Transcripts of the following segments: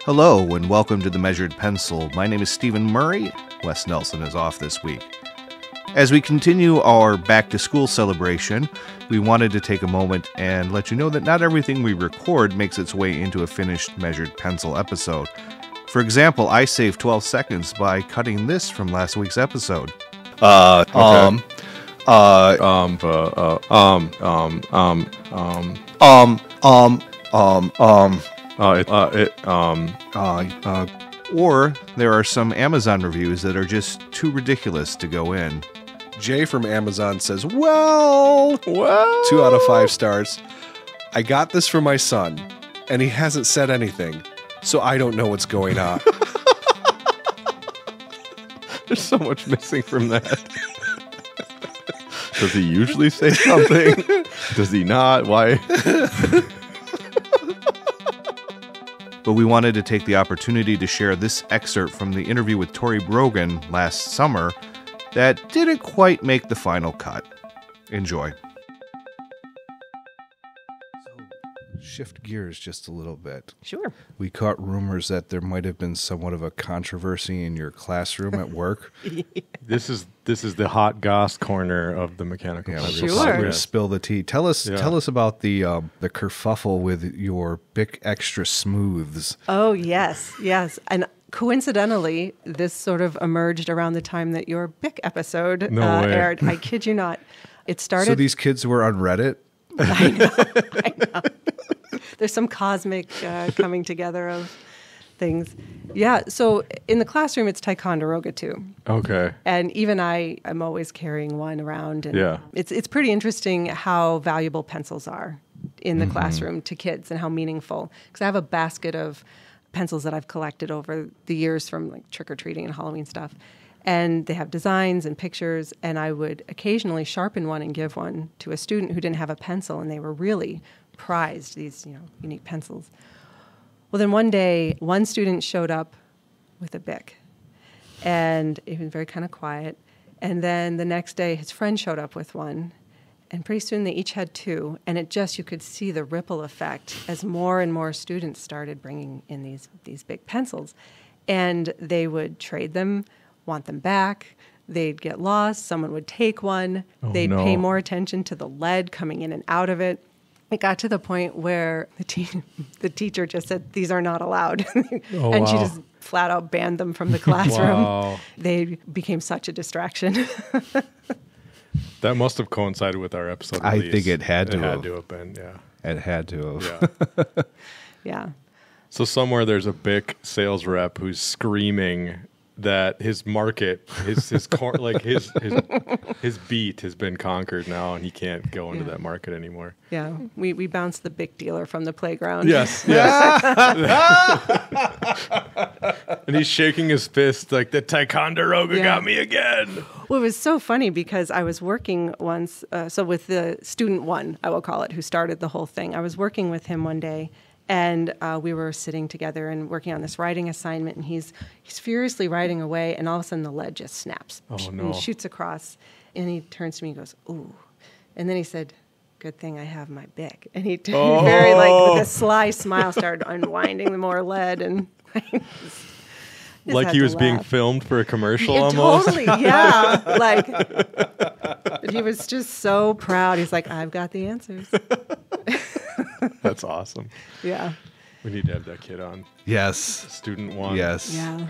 Hello and welcome to The Measured Pencil. My name is Stephen Murray. Wes Nelson is off this week. As we continue our back-to-school celebration, we wanted to take a moment and let you know that not everything we record makes its way into a finished Measured Pencil episode. For example, I saved 12 seconds by cutting this from last week's episode. Or there are some Amazon reviews that are just too ridiculous to go in. Jay from Amazon says, well, 2 out of 5 stars. I got this for my son, and he hasn't said anything, so I don't know what's going on. There's so much missing from that. Does he usually say something? Does he not? Why? But we wanted to take the opportunity to share this excerpt from the interview with Tory Brogan last summer that didn't quite make the final cut. Enjoy. Shift gears just a little bit. Sure. We caught rumors that there might have been somewhat of a controversy in your classroom at work. This is the hot goss corner of the mechanical pencil. Sure. We're going to spill the tea. Tell us about the kerfuffle with your Bic Xtra-Smooths. Oh, yes. And coincidentally, this sort of emerged around the time that your Bic episode aired. I kid you not. It started... So these kids were on Reddit? I know. There's some cosmic coming together of things. Yeah, so in the classroom, it's Ticonderoga too. Okay. And even I am always carrying one around. And yeah. It's pretty interesting how valuable pencils are in the classroom to kids and how meaningful. Because I have a basket of pencils that I've collected over the years from like trick-or-treating and Halloween stuff. And they have designs and pictures, and I would occasionally sharpen one and give one to a student who didn't have a pencil, and they were really prized, these unique pencils. Well, then one day, one student showed up with a Bic, and he was very kind of quiet. And then the next day, his friend showed up with one, and pretty soon they each had 2, and you could see the ripple effect as more and more students started bringing in these big pencils. And they would trade them, want them back, they'd get lost, someone would take one, they'd pay more attention to the lead coming in and out of it. It got to the point where the teacher just said, these are not allowed. And she just flat out banned them from the classroom. Wow. They became such a distraction. That must have coincided with our episode I release. think it had to have. It had to have been, yeah. It had to have. Yeah. Yeah. So somewhere there's a Bic sales rep who's screaming that his market, his beat has been conquered now, and he can't go into that market anymore. Yeah, we bounced the Bic dealer from the playground. Yes. And he's shaking his fist like, the Ticonderoga got me again. Well, it was so funny because I was working once, so with the student one, I will call it, who started the whole thing. I was working with him one day, and we were sitting together and working on this writing assignment, and he's furiously writing away, and all of a sudden the lead just snaps. Oh, no. And shoots across, and he turns to me and goes, ooh. And then he said, good thing I have my Bic. And he very, with a sly smile, started unwinding the more lead, and like he was being filmed for a commercial almost? Totally, yeah. But he was just so proud. He's like, I've got the answers. That's awesome. Yeah. We need to have that kid on. Yes. Student one. Yes. Yeah.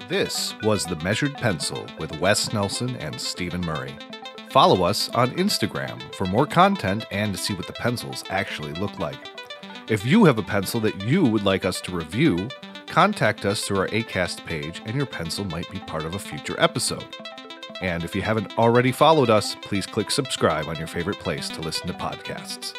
This was The Measured Pencil with Wes Nelson and Stephen Murray. Follow us on Instagram for more content and to see what the pencils actually look like. If you have a pencil that you would like us to review, contact us through our Acast page and your pencil might be part of a future episode. And if you haven't already followed us, please click subscribe on your favorite place to listen to podcasts.